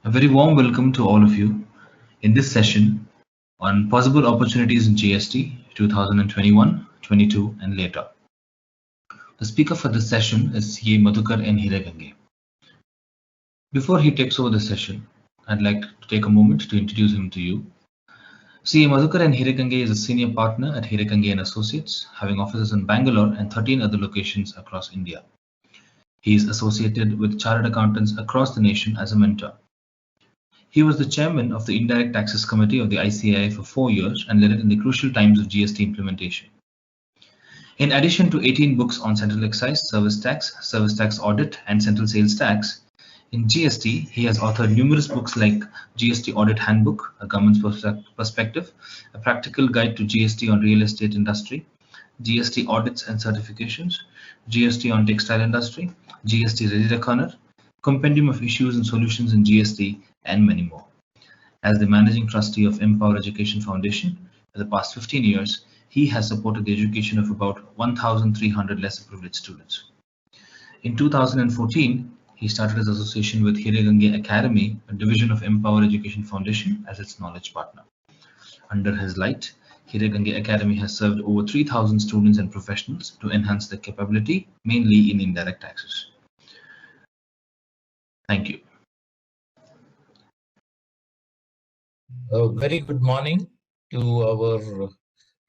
A very warm welcome to all of you in this session on possible opportunities in GST 2021, 22, and later. The speaker for this session is CA Madhukar N. Hiragange. Before he takes over the session, I'd like to take a moment to introduce him to you. CA Madhukar N. Hiragange is a senior partner at Hiragange and Associates, having offices in Bangalore and 13 other locations across India. He is associated with chartered accountants across the nation as a mentor. He was the chairman of the Indirect Taxes Committee of the ICAI for 4 years and led it in the crucial times of GST implementation. In addition to 18 books on central excise, service tax audit, and central sales tax, in GST, he has authored numerous books like GST Audit Handbook, A Government's Perspective, A Practical Guide to GST on Real Estate Industry, GST Audits and Certifications, GST on Textile Industry, GST Ready Reckoner, Compendium of Issues and Solutions in GST, and many more. As the managing trustee of Empower Education Foundation, for the past 15 years, he has supported the education of about 1,300 lesser privileged students. In 2014, he started his association with Hiragange Academy, a division of Empower Education Foundation, as its knowledge partner. Under his light, Hiragange Academy has served over 3,000 students and professionals to enhance their capability, mainly in indirect taxes. Thank you. A very good morning to our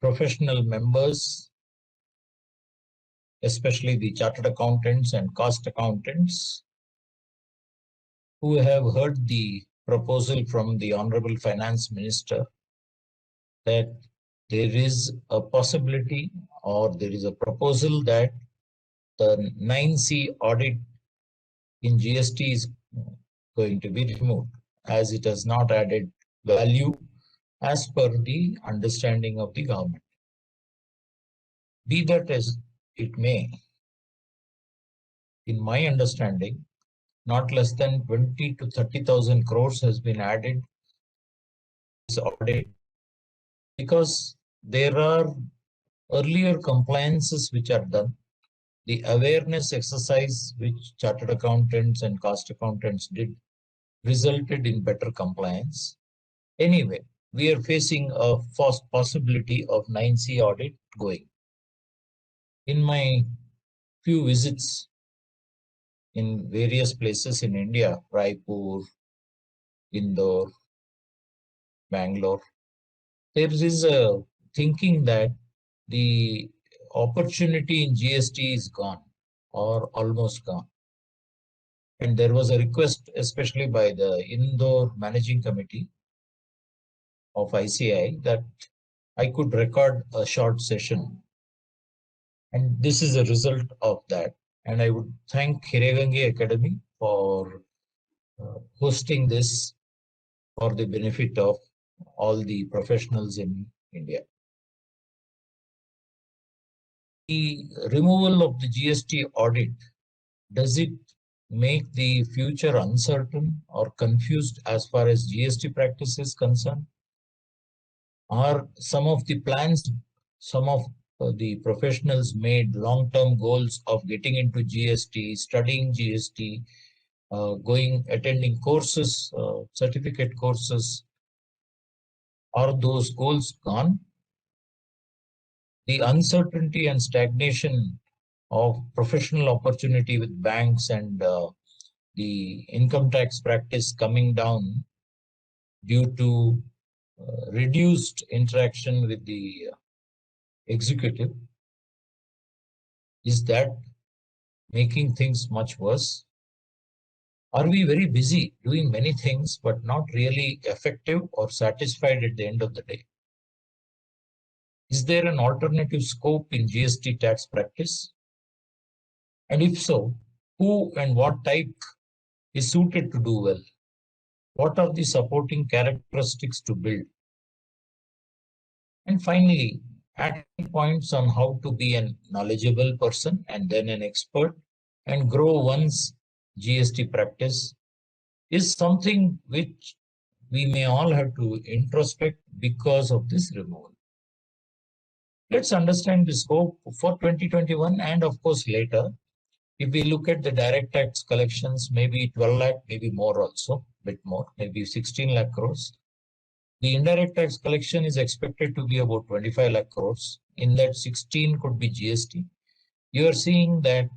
professional members, especially the chartered accountants and cost accountants, who have heard the proposal from the Honorable Finance Minister that there is a possibility or there is a proposal that the 9C audit in GST is going to be removed, as it has not added value as per the understanding of the government. Be that as it may, in my understanding, not less than 20 to 30,000 crores has been added to this audit, because there are earlier compliances which are done. The awareness exercise which chartered accountants and cost accountants did resulted in better compliance. Anyway, we are facing a possibility of 9C audit going. In my few visits in various places in India, Raipur, Indore, Bangalore, there is a thinking that the opportunity in GST is gone or almost gone. And there was a request, especially by the Indore Managing Committee of ICAI, that I could record a short session. And this is a result of that. And I would thank Hiragange Academy for hosting this for the benefit of all the professionals in India. The removal of the GST audit, does it make the future uncertain or confused as far as GST practice is concerned? Are some of the plans, some of the professionals made long-term goals of getting into GST, studying GST, attending courses, certificate courses, are those goals gone? The uncertainty and stagnation of professional opportunity with banks and the income tax practice coming down due to reduced interaction with the executive, is that making things much worse? Are we very busy doing many things but not really effective or satisfied at the end of the day? Is there an alternative scope in GST tax practice? And if so, who and what type is suited to do well? What are the supporting characteristics to build? And finally, adding points on how to be a knowledgeable person and then an expert and grow one's GST practice is something which we may all have to introspect because of this removal. Let's understand the scope for 2021 and of course later. If we look at the direct tax collections, maybe 12 lakh, maybe more also. bit more, maybe 16 lakh crores. The indirect tax collection is expected to be about 25 lakh crores. In that, 16 could be GST. You are seeing that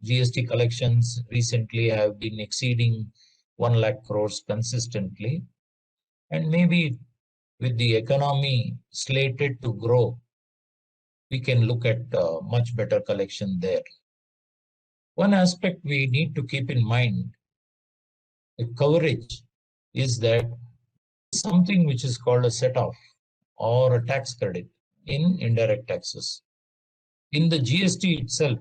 GST collections recently have been exceeding 1 lakh crores consistently. And maybe with the economy slated to grow, we can look at much better collection there. One aspect we need to keep in mind, the coverage, is that something which is called a set-off or a tax credit in indirect taxes. In the GST itself,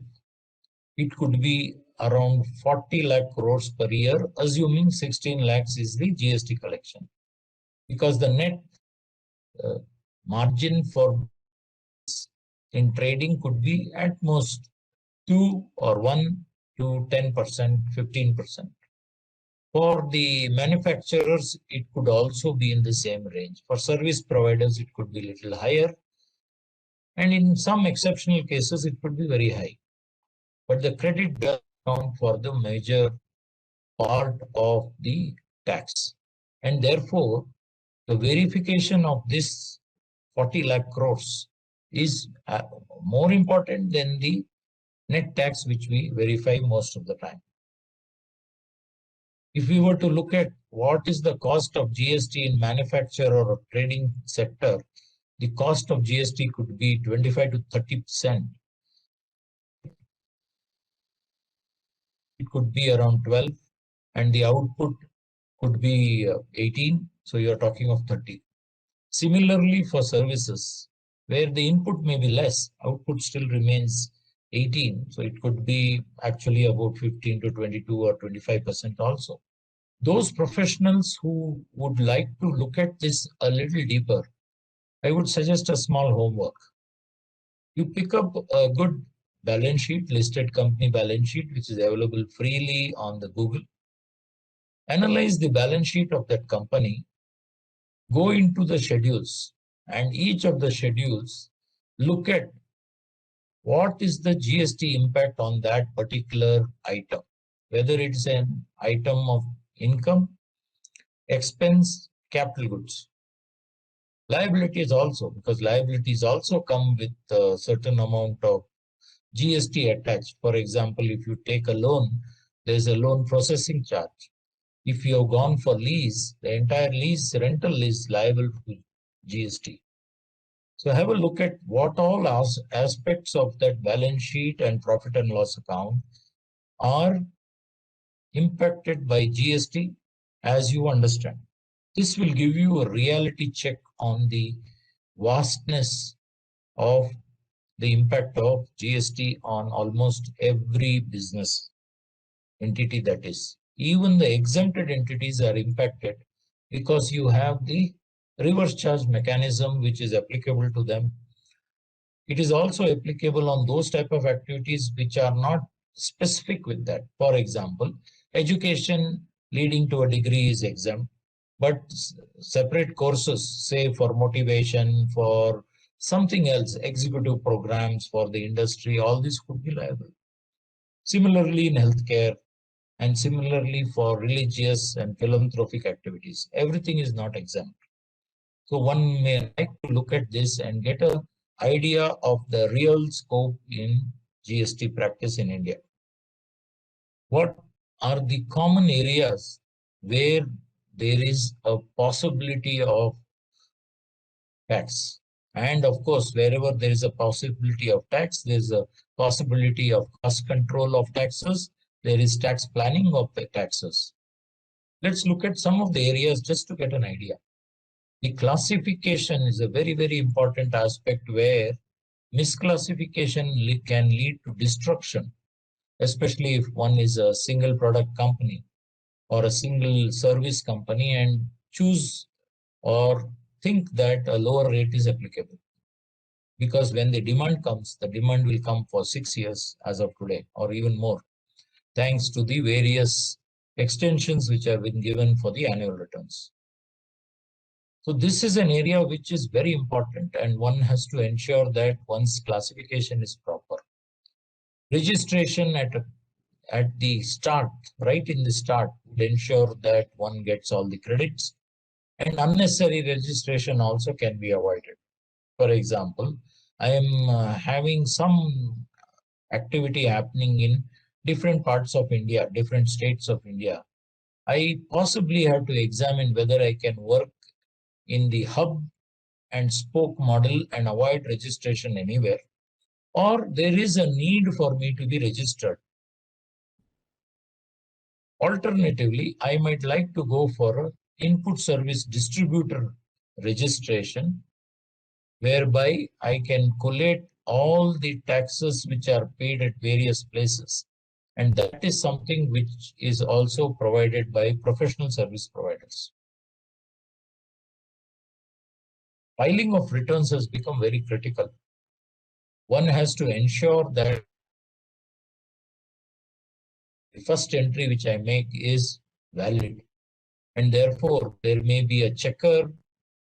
it could be around 40 lakh crores per year, assuming 16 lakhs is the GST collection. Because the net margin for in trading could be at most 2 or 1 to 10%, 15%. For the manufacturers, it could also be in the same range. For service providers, it could be a little higher. And in some exceptional cases, it could be very high. But the credit does count for the major part of the tax. And therefore, the verification of this 40 lakh crores is more important than the net tax, which we verify most of the time. If we were to look at what is the cost of GST in manufacturer or trading sector, the cost of GST could be 25 to 30%. It could be around 12, and the output could be 18. So you're talking of 30. Similarly, for services, where the input may be less, output still remains 18. So it could be actually about 15 to 22 or 25% also. Those professionals who would like to look at this a little deeper, I would suggest a small homework. You pick up a good balance sheet, listed company balance sheet, which is available freely on the Google. Analyze the balance sheet of that company, go into the schedules, and each of the schedules look at what is the GST impact on that particular item, whether it's an item of income, expense, capital goods. Liabilities also, because liabilities also come with a certain amount of GST attached. For example, if you take a loan, there's a loan processing charge. If you have gone for lease, the entire lease rental is liable to GST. So have a look at what all aspects of that balance sheet and profit and loss account are impacted by GST as you understand. This will give you a reality check on the vastness of the impact of GST on almost every business entity, that is. Even the exempted entities are impacted because you have the reverse charge mechanism which is applicable to them. It is also applicable on those type of activities which are not specific with that. For example, education leading to a degree is exempt, but separate courses, say for motivation, for something else, executive programs for the industry, all this could be liable. Similarly in healthcare, and similarly for religious and philanthropic activities, everything is not exempt. So one may like to look at this and get an idea of the real scope in GST practice in India. What are the common areas where there is a possibility of tax? And of course, wherever there is a possibility of tax, there is a possibility of cost control of taxes. There is tax planning of the taxes. Let's look at some of the areas just to get an idea. The classification is a very, very important aspect where misclassification can lead to destruction, especially if one is a single product company or a single service company and choose or think that a lower rate is applicable. Because when the demand comes, the demand will come for 6 years as of today or even more, thanks to the various extensions which have been given for the annual returns. So this is an area which is very important and one has to ensure that one's classification is proper. Registration at a at the start, right in the start, would ensure that one gets all the credits, and unnecessary registration also can be avoided. For example, I am having some activity happening in different parts of India, different states of India. I possibly have to examine whether I can work in the hub and spoke model and avoid registration anywhere, or there is a need for me to be registered. Alternatively, I might like to go for an input service distributor registration, whereby I can collate all the taxes which are paid at various places. And that is something which is also provided by professional service providers. Filing of returns has become very critical. One has to ensure that the first entry which I make is valid. And therefore, there may be a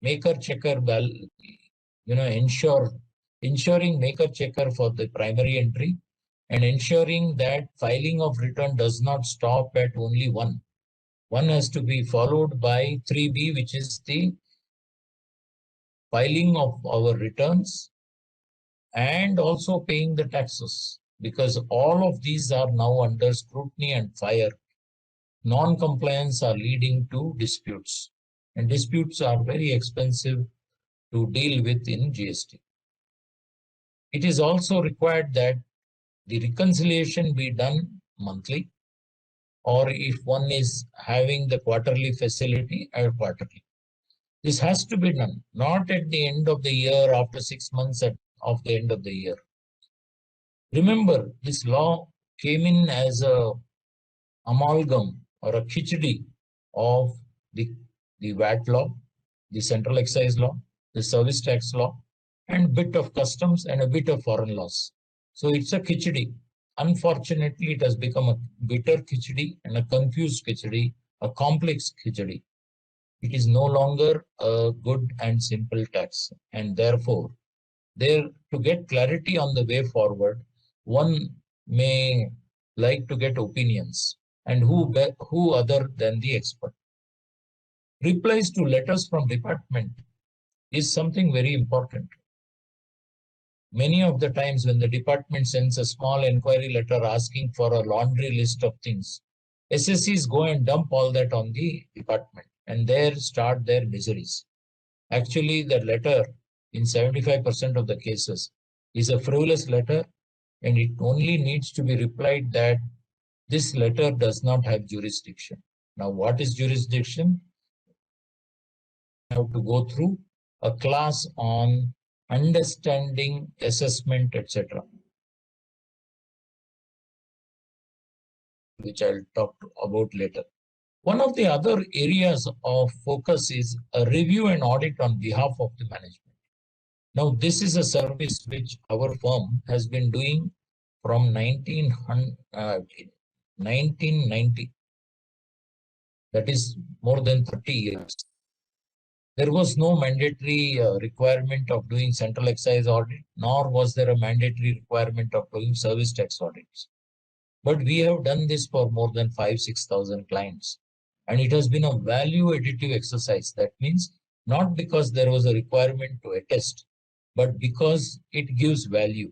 maker-checker, ensuring maker-checker for the primary entry, and ensuring that filing of return does not stop at only one. One has to be followed by 3B, which is the filing of our returns and also paying the taxes, because all of these are now under scrutiny and fire. Non-compliance are leading to disputes, and disputes are very expensive to deal with in GST. It is also required that the reconciliation be done monthly, or if one is having the quarterly facility, quarterly. This has to be done, not at the end of the year, after 6 months of the end of the year. Remember, this law came in as a amalgam or a khichdi of the VAT law, the central excise law, the service tax law, and bit of customs and a bit of foreign laws. So it's a khichdi. Unfortunately, it has become a bitter khichdi and a confused khichdi, a complex khichdi. It is no longer a good and simple tax, and therefore, to get clarity on the way forward, one may like to get opinions, and who other than the expert. Replies to letters from department is something very important. Many of the times when the department sends a small inquiry letter asking for a laundry list of things, SSCs go and dump all that on the department, and there start their miseries. Actually, the letter in 75% of the cases is a frivolous letter, and it only needs to be replied that this letter does not have jurisdiction. Now, what is jurisdiction? You have to go through a class on understanding, assessment, etc., which I'll talk about later. One of the other areas of focus is a review and audit on behalf of the management. Now, this is a service which our firm has been doing from 1990. That is more than 30 years. There was no mandatory requirement of doing central excise audit, nor was there a mandatory requirement of doing service tax audits. But we have done this for more than 5,000-6,000 clients. And it has been a value additive exercise. That means not because there was a requirement to attest, but because it gives value.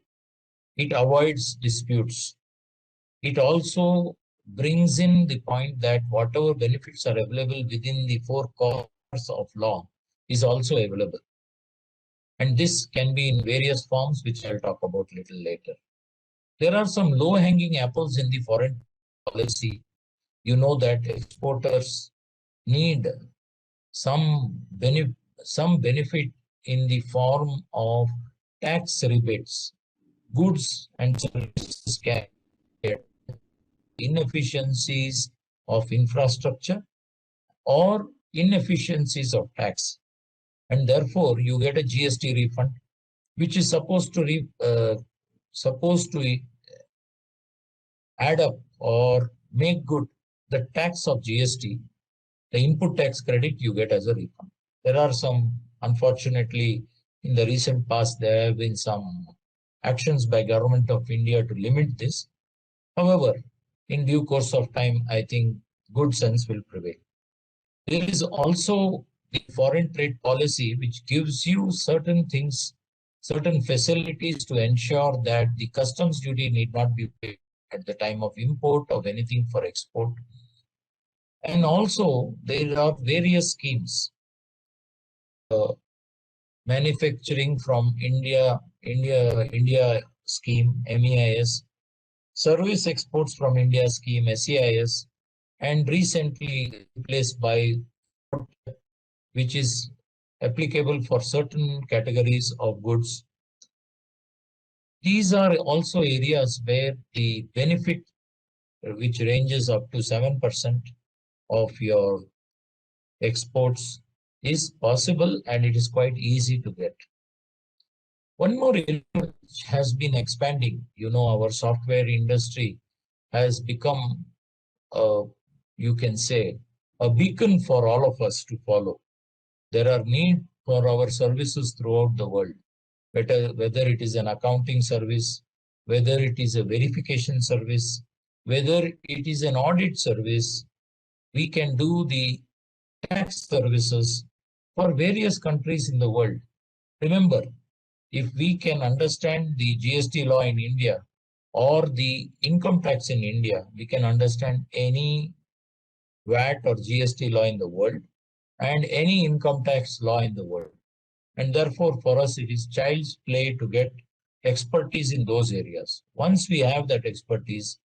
It avoids disputes. It also brings in the point that whatever benefits are available within the four corners of law is also available. And this can be in various forms, which I'll talk about a little later. There are some low-hanging apples in the foreign policy. You know that exporters need some benefit in the form of tax rebates. Goods and services can get inefficiencies of infrastructure or inefficiencies of tax, and therefore you get a GST refund, which is supposed to add up or make good the tax of GST. The input tax credit you get as a refund. There are some, unfortunately, in the recent past, there have been some actions by Government of India to limit this. However, in due course of time, I think good sense will prevail. There is also the foreign trade policy, which gives you certain things, certain facilities to ensure that the customs duty need not be paid at the time of import of anything for export. And also, there are various schemes. Manufacturing from India scheme, MEIS, service exports from India scheme, SEIS, and recently replaced by, which is applicable for certain categories of goods. These are also areas where the benefit, which ranges up to 7% of your exports, is possible, and it is quite easy to get. One more area which has been expanding, our software industry has become, you can say, a beacon for all of us to follow. There are need for our services throughout the world, whether it is an accounting service, whether it is a verification service, whether it is an audit service. We can do the tax services for various countries in the world. Remember, if we can understand the GST law in India or the income tax in India, we can understand any VAT or GST law in the world and any income tax law in the world. And therefore, for us, it is child's play to get expertise in those areas. Once we have that expertise,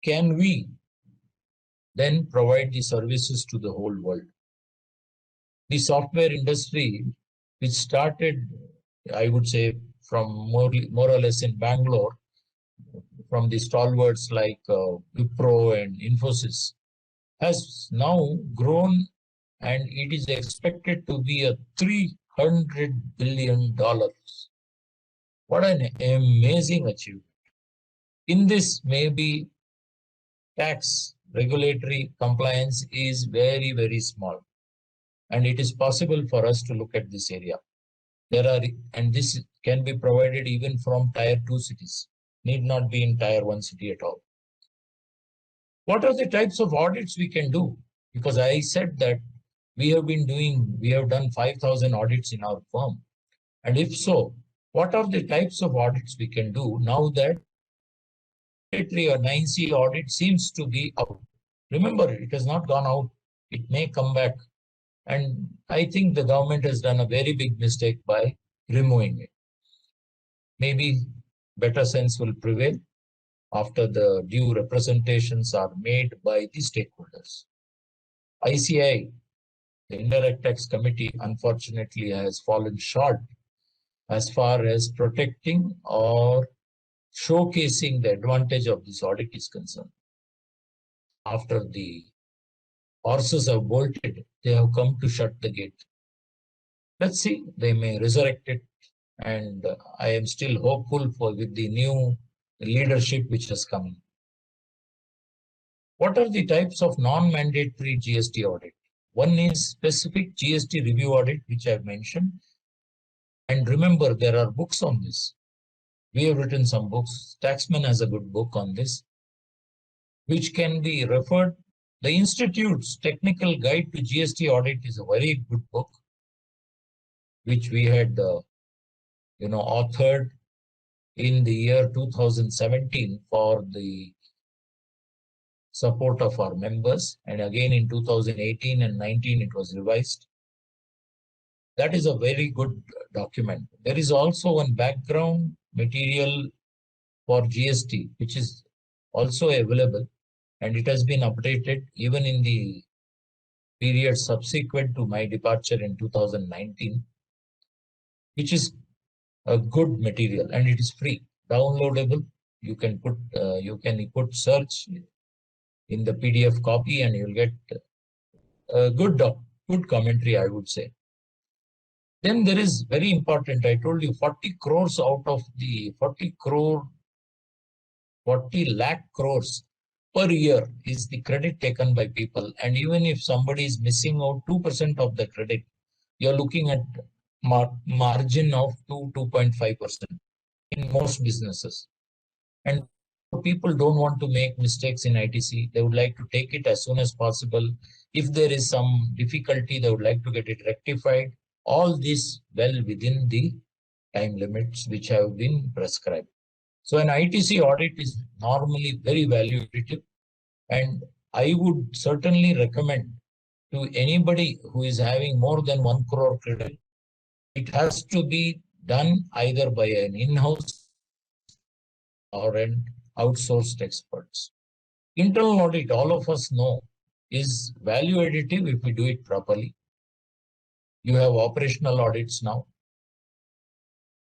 can we then provide the services to the whole world? The software industry, which started, I would say, from more or less in Bangalore, from the stalwarts like Wipro and Infosys, has now grown, and it is expected to be a $300 billion. What an amazing achievement. In this, maybe tax regulatory compliance is very, very small, and it is possible for us to look at this area. And this can be provided even from tier 2 cities, need not be in tier 1 city at all. What are the types of audits we can do? Because I said that we have done 5,000 audits in our firm. And if so, what are the types of audits we can do now that or 9C audit seems to be out? Remember, it has not gone out. It may come back. And I think the government has done a very big mistake by removing it. Maybe better sense will prevail after the due representations are made by the stakeholders. ICI, the Indirect Tax Committee, unfortunately has fallen short as far as protecting or showcasing the advantage of this audit is concerned. After the horses have bolted, they have come to shut the gate. Let's see, they may resurrect it, and I am still hopeful with the new leadership which is coming. What are the types of non-mandatory GST audit? One is specific GST review audit, which I've mentioned. And remember, there are books on this. We have written some books. Taxman has a good book on this, which can be referred. The Institute's Technical Guide to GST Audit is a very good book, which we had, authored in the year 2017 for the support of our members. And again, in 2018 and 19, it was revised. That is a very good document. There is also one background material for GST, which is also available, and it has been updated even in the period subsequent to my departure in 2019, which is a good material, and it is free, downloadable. You can put search in the PDF copy, and you'll get a good commentary, I would say. Then there is very important, I told you 40 crores out of the 40 lakh crores per year is the credit taken by people. And even if somebody is missing out 2% of the credit, you're looking at margin of 2.5% in most businesses. And People don't want to make mistakes in ITC. They would like to take it as soon as possible. If there is some difficulty, they would like to get it rectified. All this well within the time limits which have been prescribed. So an ITC audit is normally very value additive, and I would certainly recommend to anybody who is having more than 1 crore credit, it has to be done either by an in-house or an outsourced experts. Internal audit, all of us know, is value additive if we do it properly. You have operational audits now.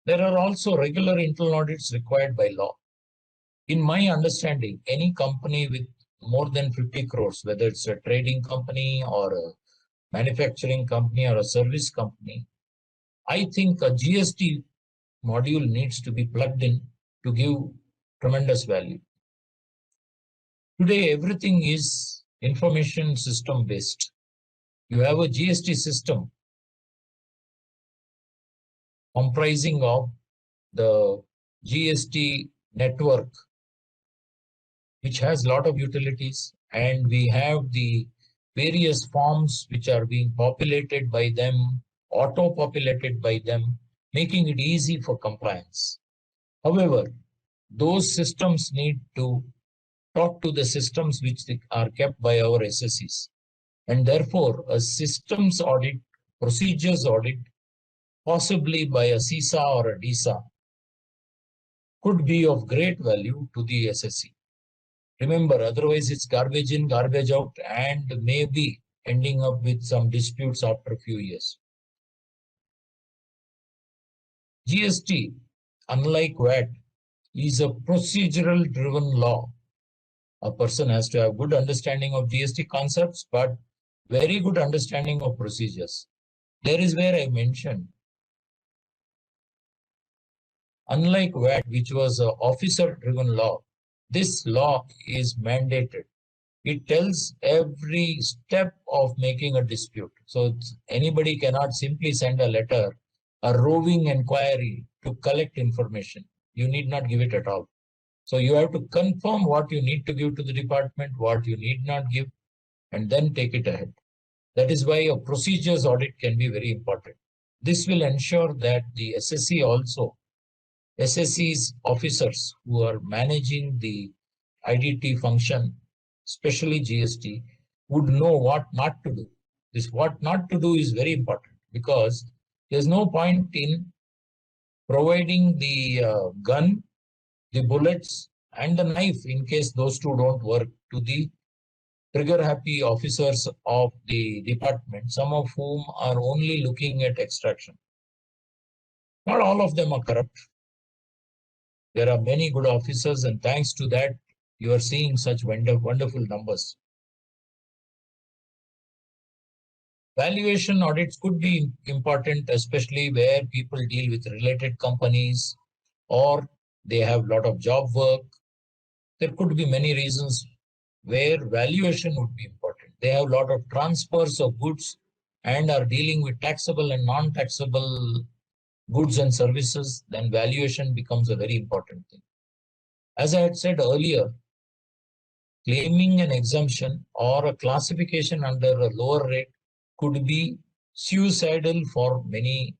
There are also regular internal audits required by law. In my understanding, any company with more than 50 crores, whether it's a trading company or a manufacturing company or a service company, I think a GST module needs to be plugged in to give tremendous value. Today, everything is information system based. You have a GST system comprising of the GST network, which has a lot of utilities, and we have the various forms which are being populated by them, auto-populated by them, making it easy for compliance. However, those systems need to talk to the systems which are kept by our SSEs. And therefore, a systems audit, procedures audit, possibly by a CISA or a DISA, could be of great value to the SSE. Remember, otherwise it's garbage in, garbage out, and maybe ending up with some disputes after a few years. GST, unlike VAT, is a procedural driven law. A person has to have good understanding of GST concepts, but very good understanding of procedures. There is where I mentioned, unlike VAT, which was an officer driven law, this law is mandated. It tells every step of making a dispute. So anybody cannot simply send a letter, a roving inquiry to collect information. You need not give it at all. So you have to confirm what you need to give to the department, what you need not give, and then take it ahead. That is why a procedures audit can be very important. This will ensure that the SSE also, SSE's officers who are managing the IDT function, especially GST, would know what not to do. This what not to do is very important, because there's no point in providing the gun, the bullets, and the knife in case those two don't work to the trigger happy officers of the department, some of whom are only looking at extraction. Not all of them are corrupt. There are many good officers, and thanks to that, you are seeing such wonderful numbers. Valuation audits could be important, especially where people deal with related companies or they have a lot of job work. There could be many reasons where valuation would be important. They have a lot of transfers of goods and are dealing with taxable and non-taxable goods and services, then valuation becomes a very important thing. As I had said earlier, claiming an exemption or a classification under a lower rate could be suicidal for many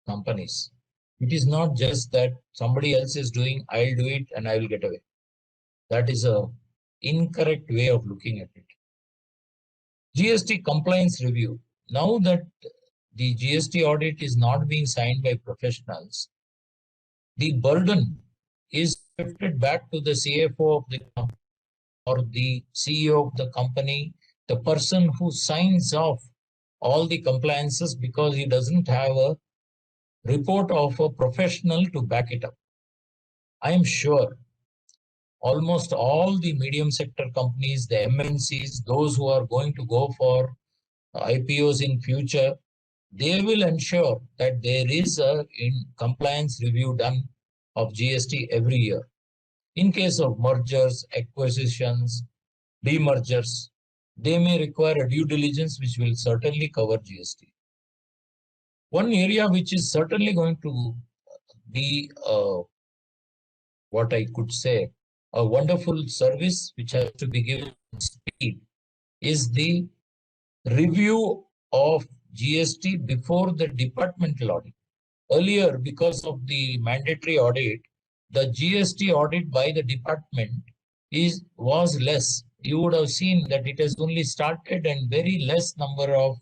companies. It is not just that somebody else is doing, I'll do it and I will get away. That is an incorrect way of looking at it. GST compliance review. Now that the GST audit is not being signed by professionals, the burden is shifted back to the CFO of the company or the CEO of the company, the person who signs off all the compliances, because he doesn't have a report of a professional to back it up. I am sure almost all the medium sector companies, the MNCs, those who are going to go for IPOs in future, they will ensure that there is a compliance review done of GST every year. In case of mergers, acquisitions, demergers, they may require a due diligence which will certainly cover GST. One area which is certainly going to be what I could say a wonderful service which has to be given speed is the review of GST before the departmental audit. Earlier, because of the mandatory audit, the GST audit by the department was less. You would have seen that it has only started and very less number of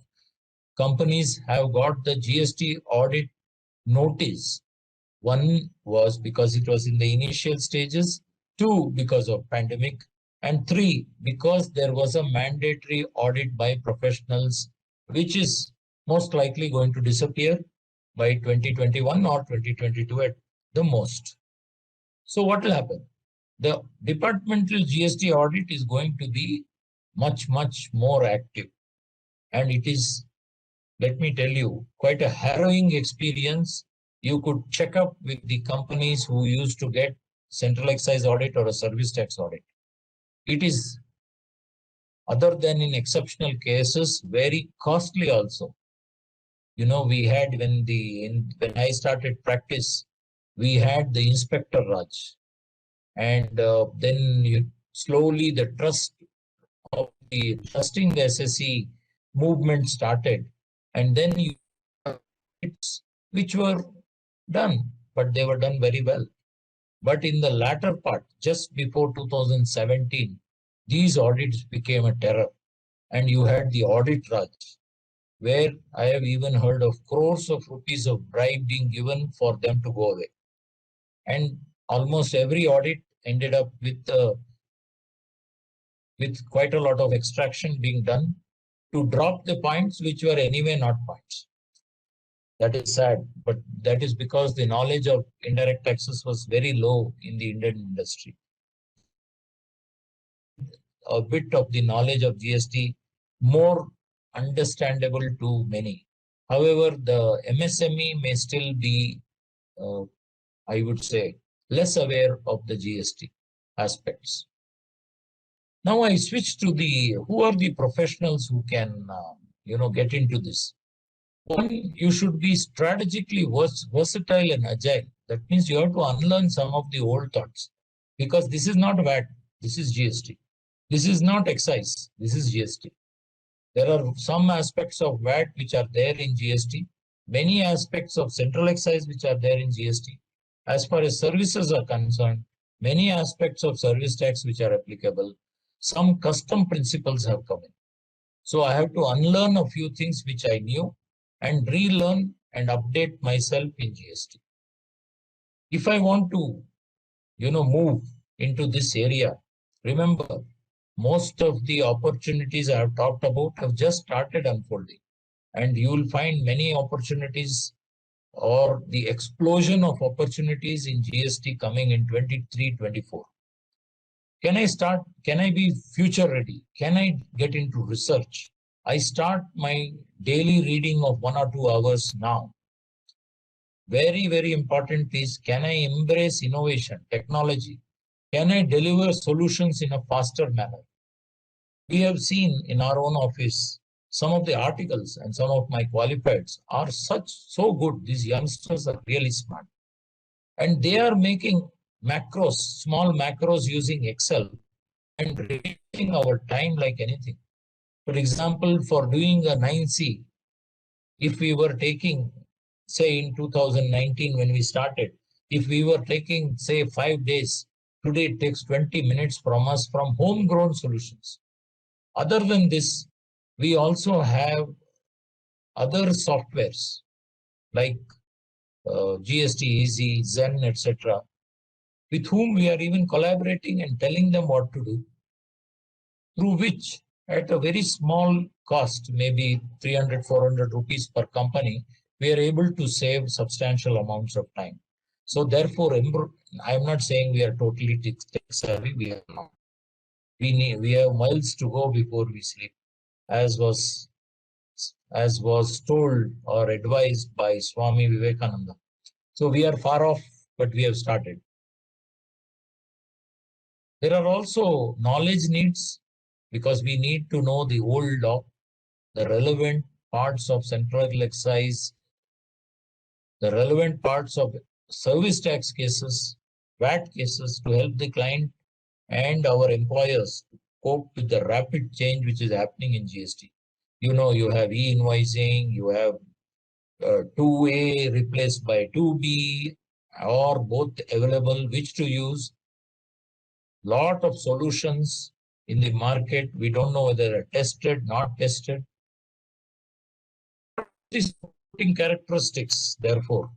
companies have got the GST audit notice. One was because it was in the initial stages, two because of pandemic, and three because there was a mandatory audit by professionals, which is most likely going to disappear by 2021 or 2022 at the most. So what will happen? The departmental GST audit is going to be much, much more active. And it is, let me tell you, quite a harrowing experience. You could check up with the companies who used to get central excise audit or a service tax audit. It is, other than in exceptional cases, very costly also. You know, we had when I started practice, we had the Inspector Raj, and then slowly the trusting the SSE movement started, and then which were done, but they were done very well. But in the latter part, just before 2017, these audits became a terror, and you had the audit Raj, where I have even heard of crores of rupees of bribe being given for them to go away. And almost every audit ended up with quite a lot of extraction being done to drop the points which were anyway not points. That is sad, but that is because the knowledge of indirect taxes was very low in the Indian industry. A bit of the knowledge of GST more understandable to many. However, the MSME may still be, I would say, less aware of the GST aspects. Now I switch to who are the professionals who can, get into this. One, you should be strategically versatile and agile. That means you have to unlearn some of the old thoughts, because this is not VAT, this is GST. This is not excise, this is GST. There are some aspects of VAT which are there in GST, many aspects of central excise which are there in GST. As far as services are concerned, many aspects of service tax which are applicable. Some custom principles have come in. So I have to unlearn a few things which I knew and relearn and update myself in GST. If I want to, move into this area, remember, most of the opportunities I have talked about have just started unfolding, and you will find many opportunities or the explosion of opportunities in GST coming in 23-24. Can I be future ready? Can I get into research? I start my daily reading of 1 or 2 hours now. Very, very important is, can I embrace innovation, technology? Can I deliver solutions in a faster manner? We have seen in our own office, some of the articles and some of my qualifieds are so good. These youngsters are really smart. And they are making macros, small macros using Excel and reducing our time like anything. For example, for doing a 9C, if we were taking, say in 2019 when we started, if we were taking, say, 5 days, today it takes 20 minutes from us from homegrown solutions. Other than this, we also have other softwares like GST Easy, Zen, etc., with whom we are even collaborating and telling them what to do, through which at a very small cost, maybe 300, 400 rupees per company, we are able to save substantial amounts of time. So therefore, I'm not saying we are totally tech savvy, we are not. We have miles to go before we sleep, as was told or advised by Swami Vivekananda. So we are far off, but we have started. There are also knowledge needs, because we need to know the old law, the relevant parts of central excise, the relevant parts of service tax cases, VAT cases, to help the client and our employers to cope with the rapid change which is happening in GST. You know, you have e-invoicing, you have 2A replaced by 2B, or both available, which to use. Lot of solutions in the market. We don't know whether they're tested, not tested. These characteristics, therefore,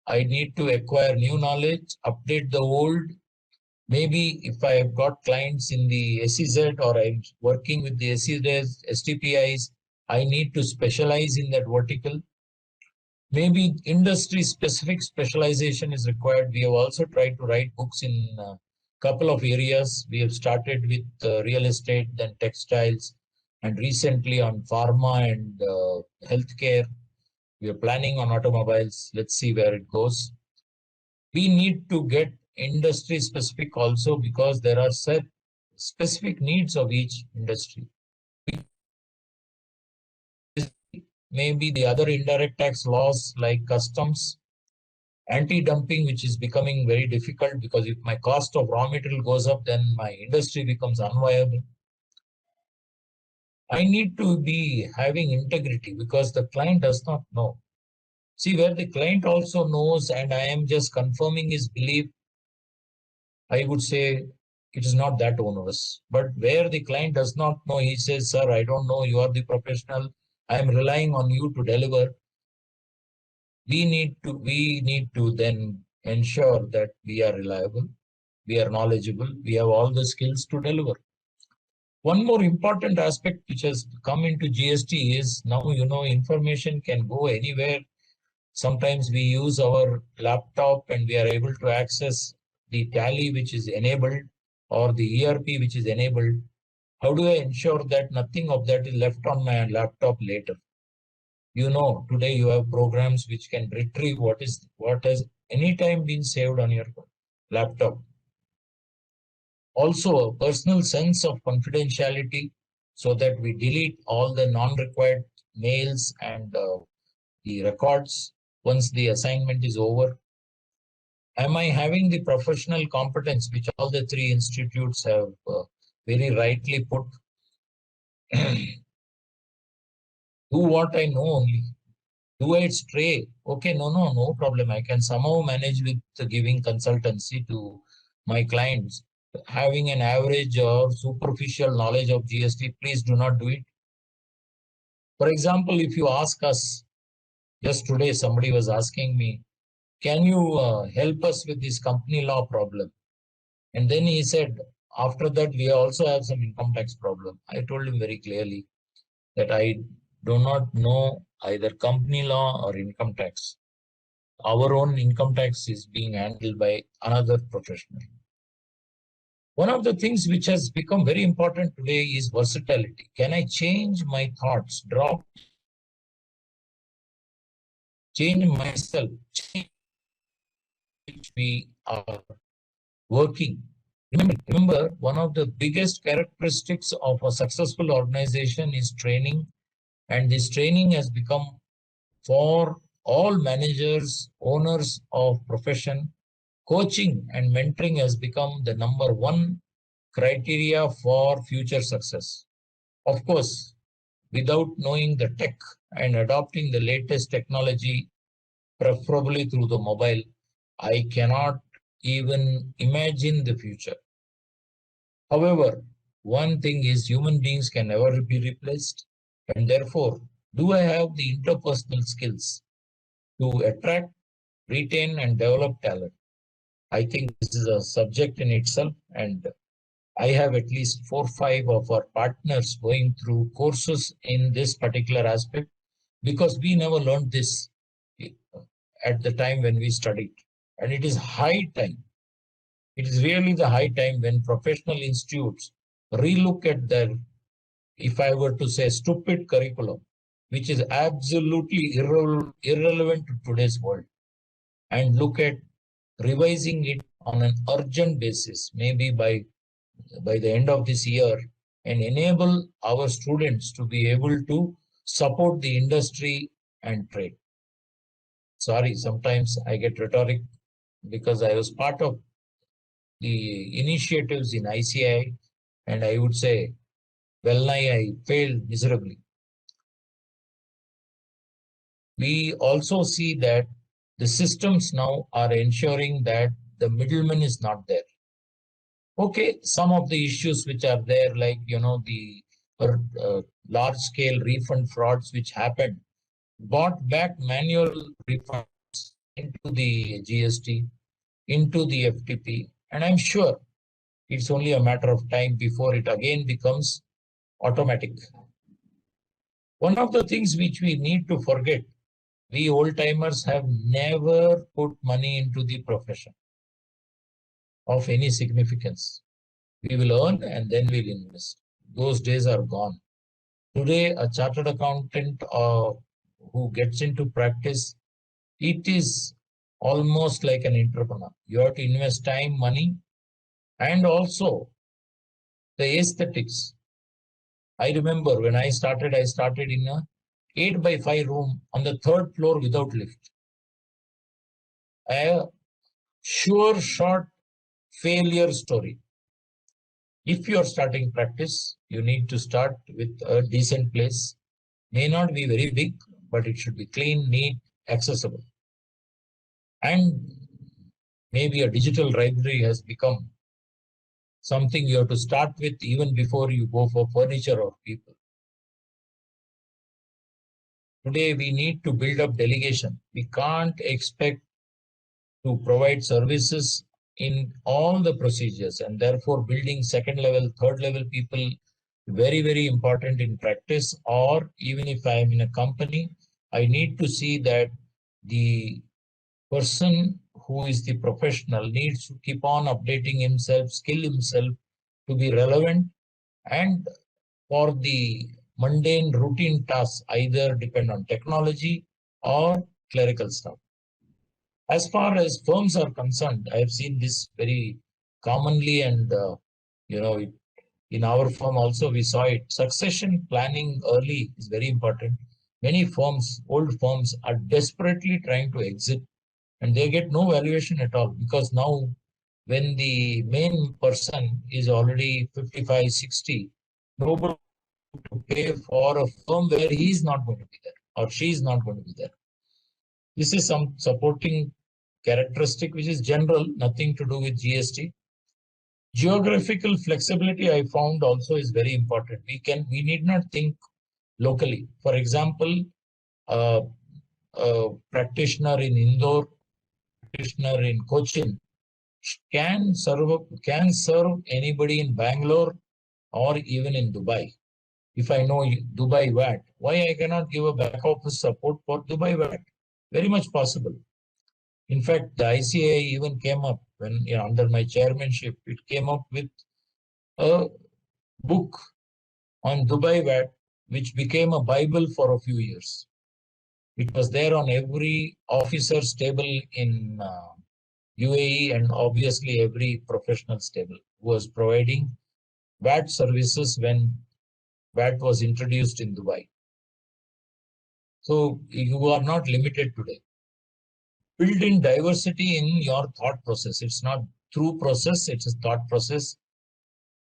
I need to acquire new knowledge, update the old. Maybe if I have got clients in the SEZ or I'm working with the SEZs, STPIs, I need to specialize in that vertical. Maybe industry specific specialization is required. We have also tried to write books in a couple of areas. We have started with real estate, then textiles, and recently on pharma and healthcare. We are planning on automobiles. Let's see where it goes. We need to get industry specific also, because there are set specific needs of each industry. Maybe the other indirect tax laws like customs, anti-dumping, which is becoming very difficult, because if my cost of raw material goes up, then my industry becomes unviable. I need to be having integrity, because the client does not know. See, where the client also knows and I am just confirming his belief, I would say it is not that onerous. But where the client does not know, he says, sir, I don't know, you are the professional, I am relying on you to deliver. We need to then ensure that we are reliable, we are knowledgeable, we have all the skills to deliver. One more important aspect which has come into GST is now, you know, information can go anywhere. Sometimes we use our laptop and we are able to access the tally which is enabled or the ERP which is enabled. How do I ensure that nothing of that is left on my laptop later? You know, today you have programs which can retrieve what has anytime been saved on your laptop. Also, a personal sense of confidentiality, so that we delete all the non-required mails and the records once the assignment is over. Am I having the professional competence, which all the three institutes have very rightly put? Do what I know only. Do I stray? Okay, no problem. I can somehow manage with giving consultancy to my clients. Having an average or superficial knowledge of GST, please do not do it. For example, if you ask us, just today somebody was asking me, can you help us with this company law problem? And then he said, after that, we also have some income tax problem. I told him very clearly that I do not know either company law or income tax. Our own income tax is being handled by another professional. One of the things which has become very important today is versatility. Can I change my thoughts, change myself, change which we are working? Remember, one of the biggest characteristics of a successful organization is training, and this training has become for all managers, owners of profession. Coaching and mentoring has become the number one criteria for future success. Of course, without knowing the tech and adopting the latest technology, preferably through the mobile, I cannot even imagine the future. However, one thing is human beings can never be replaced, and therefore, do I have the interpersonal skills to attract, retain, and develop talent? I think this is a subject in itself, and I have at least 4 or 5 of our partners going through courses in this particular aspect, because we never learned this at the time when we studied. And it is high time. It is really the high time when professional institutes relook at their, if I were to say, stupid curriculum, which is absolutely irrelevant to today's world, and look at revising it on an urgent basis, maybe by the end of this year, and enable our students to be able to support the industry and trade. Sorry, sometimes I get rhetoric. because I was part of the initiatives in ICAI, and I would say, well, I failed miserably. We also see that the systems now are ensuring that the middleman is not there. Okay, some of the issues which are there, like, the large scale refund frauds which happened, brought back manual refunds into the GST, into the FTP, and I'm sure it's only a matter of time before it again becomes automatic. One of the things which we need to forget, we old timers have never put money into the profession of any significance. We will earn and then we'll invest. Those days are gone. Today, a chartered accountant who gets into practice, it is almost like an entrepreneur. You have to invest time, money, and also the aesthetics. I remember when I started in a 8x5 room on the 3rd floor without lift. A sure short failure story. If you are starting practice, you need to start with a decent place. May not be very big, but it should be clean, neat, accessible. And maybe a digital library has become something you have to start with even before you go for furniture or people. Today, we need to build up delegation. We can't expect to provide services in all the procedures, and therefore building 2nd level, 3rd level people, very, very important in practice. Or even if I am in a company, I need to see that the person who is the professional needs to keep on updating himself, skill himself to be relevant, and for the mundane routine tasks, either depend on technology or clerical stuff. As far as firms are concerned, I have seen this very commonly, and in our firm also we saw it. Succession planning early is very important. Many firms, old firms, are desperately trying to exit, and they get no valuation at all, because now when the main person is already 55, 60, nobody to pay for a firm where he is not going to be there or she is not going to be there. This is some supporting characteristic which is general, nothing to do with GST. Geographical flexibility, I found, also is very important. We need not think locally. For example, a practitioner in Indore, practitioner in Cochin can serve anybody in Bangalore or even in Dubai. If I know Dubai VAT, why I cannot give a back office support for Dubai VAT? Very much possible. In fact, the ICAI even came up when, under my chairmanship, it came up with a book on Dubai VAT, which became a Bible for a few years. It was there on every officer's table in UAE, and obviously every professional's table who was providing VAT services when VAT was introduced in Dubai. So you are not limited today. Build in diversity in your thought process. It's not through process, it's a thought process.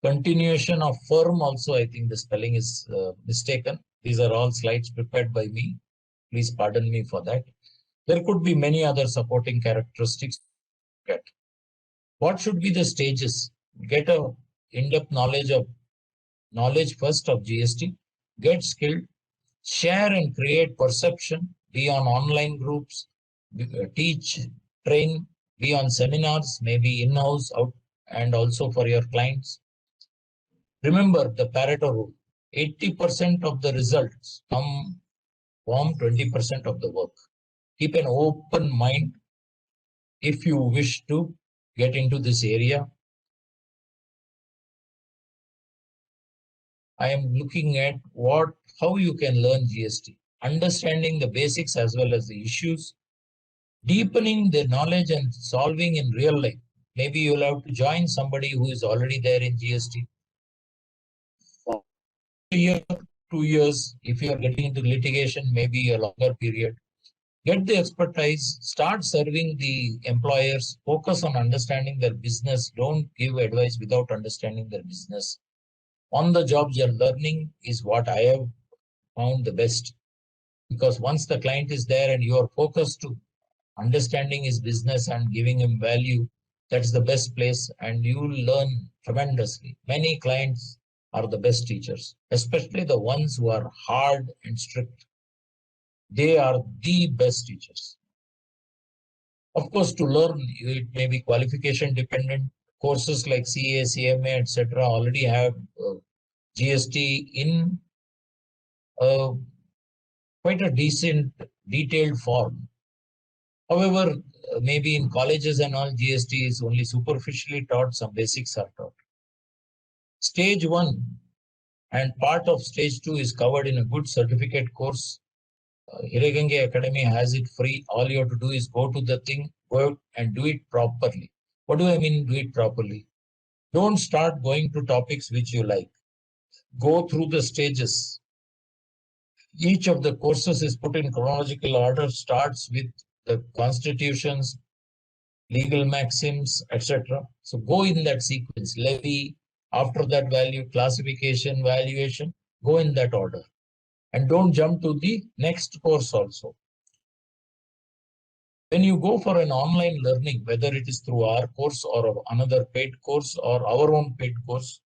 Continuation of firm also, I think the spelling is mistaken. These are all slides prepared by me. Please pardon me for that. There could be many other supporting characteristics. What should be the stages? Get a in-depth knowledge first of GST, get skilled, share and create perception, be on online groups, teach, train, be on seminars, maybe in-house, out, and also for your clients. Remember the Pareto rule. 80% of the results come from 20% of the work. Keep an open mind if you wish to get into this area. I am looking at how you can learn GST, understanding the basics as well as the issues, deepening the knowledge and solving in real life. Maybe you'll have to join somebody who is already there in GST. For a year, 2 years, if you are getting into litigation, maybe a longer period. Get the expertise, start serving the employers, focus on understanding their business. Don't give advice without understanding their business. On the job, your learning is what I have found the best, because once the client is there and you are focused to understanding his business and giving him value, that's the best place, and you will learn tremendously. Many clients are the best teachers, especially the ones who are hard and strict. They are the best teachers. Of course, to learn, it may be qualification dependent. Courses like CA, CMA, etc. already have GST in quite a decent, detailed form. However, maybe in colleges and all, GST is only superficially taught, some basics are taught. Stage 1 and part of stage 2 is covered in a good certificate course. Hiragange Academy has it free. All you have to do is go to the thing, work and do it properly. What do I mean do it properly? Don't start going to topics which you like. Go through the stages. Each of the courses is put in chronological order, starts with the constitutions, legal maxims, etc. So go in that sequence. Levy, after that value, classification, valuation, go in that order. And don't jump to the next course also. When you go for an online learning, whether it is through our course or another paid course or our own paid course,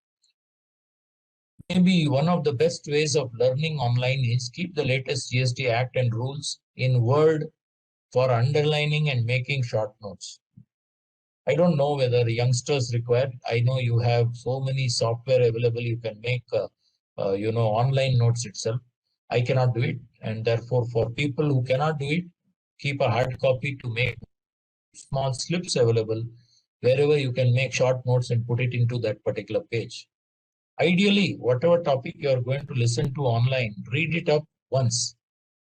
maybe one of the best ways of learning online is keep the latest GST Act and rules in Word for underlining and making short notes. I don't know whether youngsters require. I know you have so many software available. You can make, online notes itself. I cannot do it. And therefore, for people who cannot do it, keep a hard copy to make small slips available wherever you can make short notes and put it into that particular page. Ideally, whatever topic you are going to listen to online, read it up once.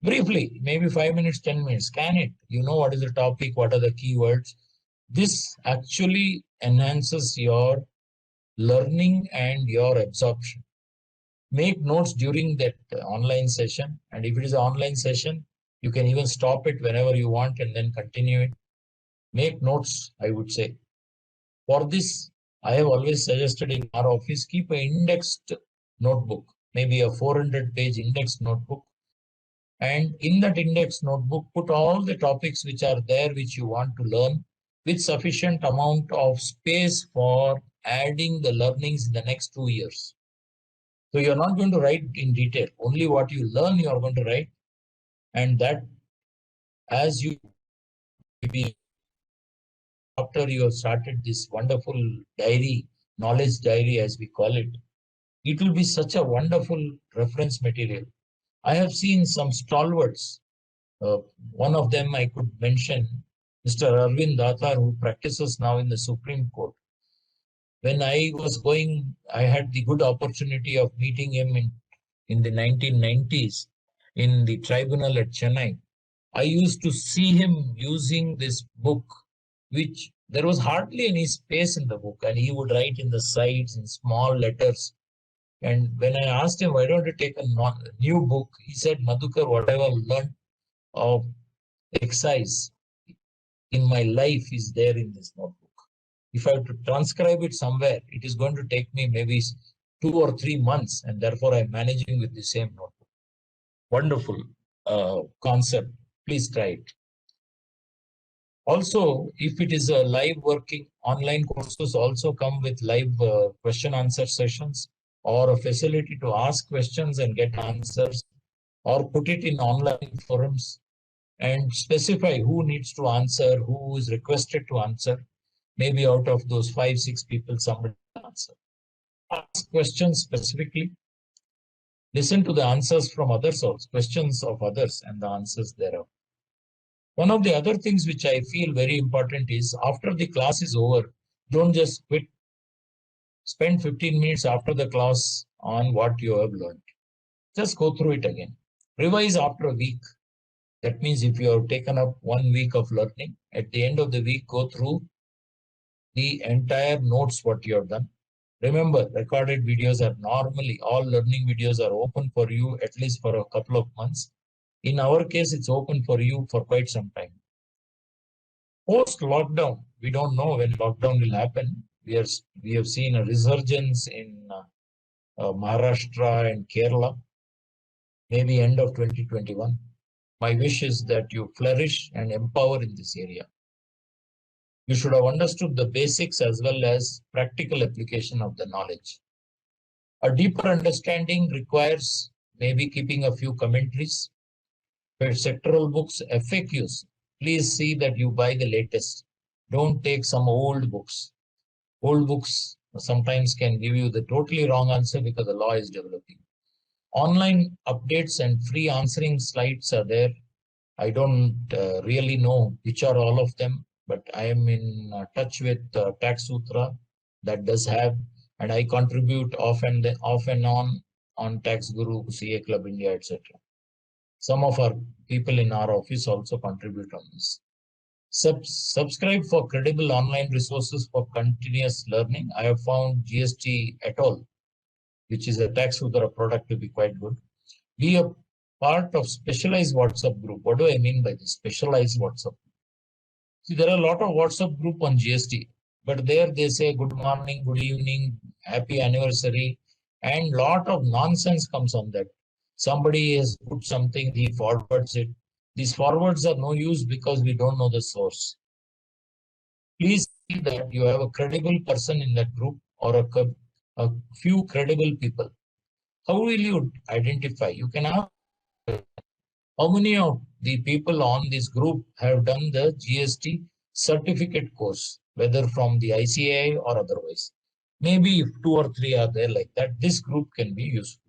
Briefly, maybe 5 minutes, 10 minutes, scan it. You know what is the topic, what are the keywords. This actually enhances your learning and your absorption. Make notes during that online session. And if it is an online session, you can even stop it whenever you want and then continue it. Make notes, I would say. For this, I have always suggested in our office, keep an indexed notebook, maybe a 400-page indexed notebook. And in that index notebook, put all the topics which are there, which you want to learn, with sufficient amount of space for adding the learnings in the next 2 years. So you're not going to write in detail. Only what you learn, you are going to write. And that, as you maybe after you have started this wonderful diary, knowledge diary as we call it, it will be such a wonderful reference material. I have seen some stalwarts. One of them I could mention, Mr. Arvind Datar, who practices now in the Supreme Court. When I was going, I had the good opportunity of meeting him in the 1990s in the tribunal at Chennai. I used to see him using this book, which there was hardly any space in the book, and he would write in the sides in small letters. And when I asked him, why don't you take a new book? He said, Madhukar, whatever I learned of excise in my life is there in this notebook. If I have to transcribe it somewhere, it is going to take me maybe 2 or 3 months, and therefore I'm managing with the same notebook. Wonderful concept. Please try it. Also, if it is a live working, online courses also come with live question answer sessions, or a facility to ask questions and get answers, or put it in online forums and specify who needs to answer, who is requested to answer. Maybe out of those 5-6 people, somebody will answer. Ask questions specifically. Listen to the answers from others also, questions of others and the answers thereof. One of the other things which I feel very important is, after the class is over, don't just quit. Spend 15 minutes after the class on what you have learned. Just go through it again. Revise after a week. That means if you have taken up 1 week of learning, at the end of the week, go through the entire notes what you have done. Remember, recorded videos are normally, all learning videos are open for you at least for a couple of months. In our case, it's open for you for quite some time. Post-lockdown, we don't know when lockdown will happen. We have seen a resurgence in Maharashtra and Kerala, maybe end of 2021. My wish is that you flourish and empower in this area. You should have understood the basics as well as practical application of the knowledge. A deeper understanding requires maybe keeping a few commentaries. For sectoral books, FAQs, please see that you buy the latest. Don't take some old books. Old books sometimes can give you the totally wrong answer because the law is developing. Online updates and free answering slides are there. I don't really know which are all of them, but I am in touch with Tax Sutra that does have, and I contribute off and on Tax Guru, CA Club India, etc. Some of our people in our office also contribute on this. Subscribe for credible online resources for continuous learning. I have found GST et al., which is a Tax Sutra product, to be quite good. Be a part of specialized WhatsApp group. What do I mean by this specialized WhatsApp? See, there are a lot of WhatsApp group on GST, but there they say good morning, good evening, happy anniversary, and lot of nonsense comes on that. Somebody has put something, he forwards it. These forwards are no use because we don't know the source. Please see that you have a credible person in that group or a few credible people. How will you identify? You can ask how many of the people on this group have done the GST certificate course, whether from the ICAI or otherwise. Maybe if 2 or 3 are there like that, this group can be useful.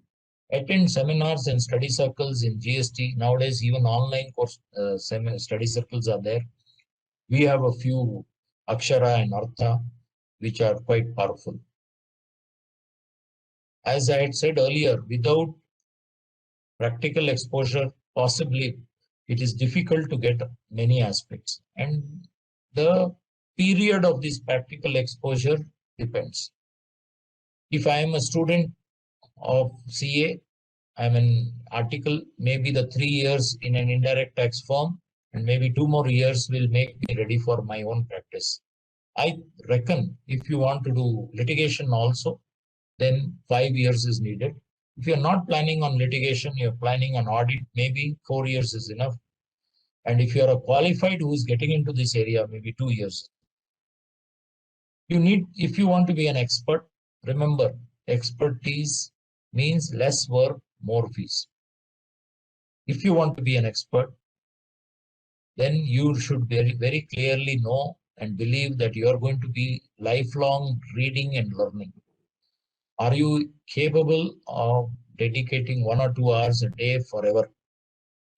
Attend seminars and study circles in GST. Nowadays, even online course study circles are there. We have a few Akshara and Artha, which are quite powerful. As I had said earlier, without practical exposure, possibly it is difficult to get many aspects. And the period of this practical exposure depends. If I am a student of CA, I'm an article, maybe the 3 years in an indirect tax firm, and maybe 2 more years will make me ready for my own practice. I reckon if you want to do litigation also, then 5 years is needed. If you're not planning on litigation, you're planning on audit, maybe 4 years is enough. And if you're a qualified who's getting into this area, maybe 2 years. If you want to be an expert, remember, expertise means less work, more fees. If you want to be an expert, then you should very, very clearly know and believe that you are going to be lifelong reading and learning. Are you capable of dedicating 1 or 2 hours a day forever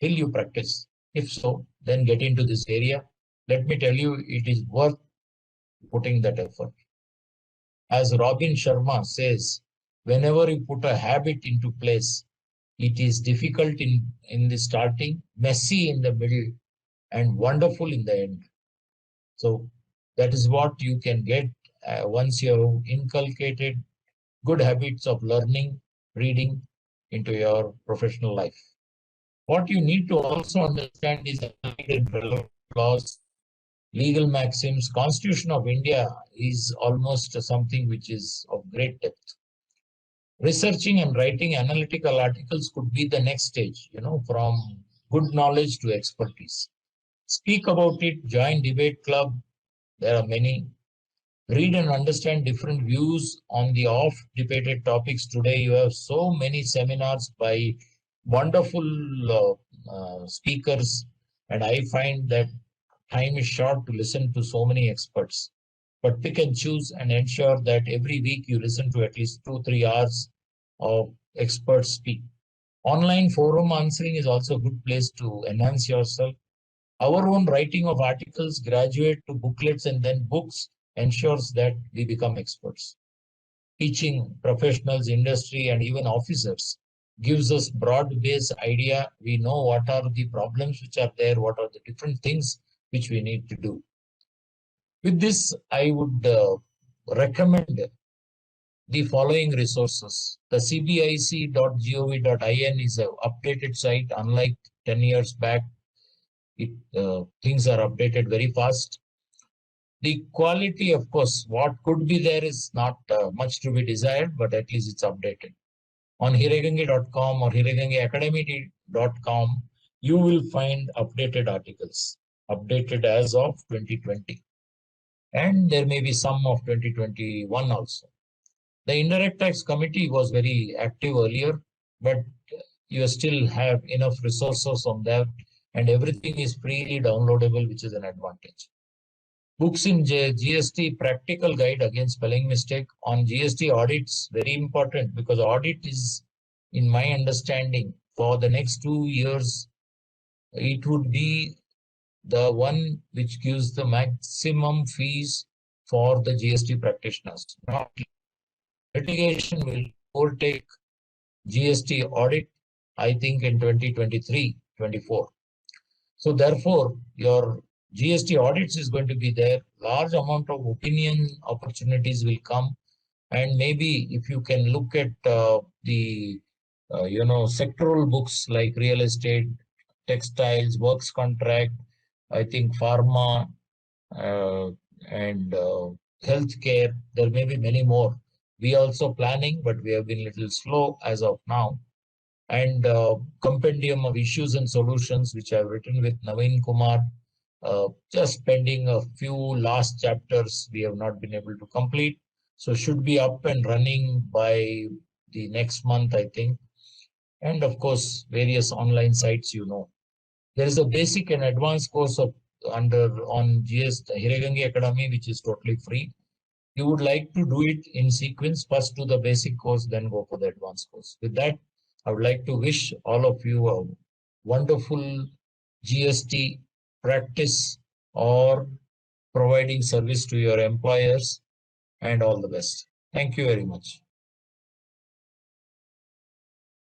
till you practice? If so, then get into this area. Let me tell you, it is worth putting that effort. As Robin Sharma says, whenever you put a habit into place, it is difficult in the starting, messy in the middle, and wonderful in the end. So that is what you can get once you have inculcated good habits of learning, reading into your professional life. What you need to also understand is applied and relevant laws, legal maxims. Constitution of India is almost something which is of great depth. Researching and writing analytical articles could be the next stage, from good knowledge to expertise. Speak about it, join debate club. There are many. Read and understand different views on the oft-debated topics. Today, you have so many seminars by wonderful speakers, and I find that time is short to listen to so many experts. But pick and choose and ensure that every week you listen to at least 2-3 hours of experts speak. Online forum answering is also a good place to enhance yourself. Our own writing of articles, graduate to booklets and then books, ensures that we become experts. Teaching professionals, industry, and even officers gives us broad-based idea. We know what are the problems which are there, what are the different things which we need to do. With this, I would recommend the following resources. The cbic.gov.in is an updated site, unlike 10 years back. Things are updated very fast. The quality, of course, what could be there is not much to be desired, but at least it's updated. On Hiragangi.com or hiragangiacademy.com, you will find updated articles, updated as of 2020. And there may be some of 2021 also. The Indirect Tax Committee was very active earlier, but you still have enough resources on that, and everything is freely downloadable, which is an advantage. Books in GST Practical Guide Against Spelling Mistake on GST audits, very important, because audit is, in my understanding, for the next 2 years, it would be the one which gives the maximum fees for the GST practitioners. Not litigation will overtake GST audit, I think, in 2023-24. So therefore, your GST audits is going to be there. Large amount of opinion opportunities will come, and maybe if you can look at the sectoral books like real estate, textiles, works contract, I think pharma and healthcare. There may be many more. We are also planning, but we have been a little slow as of now. And compendium of issues and solutions, which I've written with Naveen Kumar. Just pending a few last chapters we have not been able to complete. So should be up and running by the next month, I think. And of course, various online sites, There is a basic and advanced course on Hiragangi Academy, which is totally free. You would like to do it in sequence, first do the basic course, then go for the advanced course. With that, I would like to wish all of you a wonderful GST practice or providing service to your employers, and all the best. Thank you very much.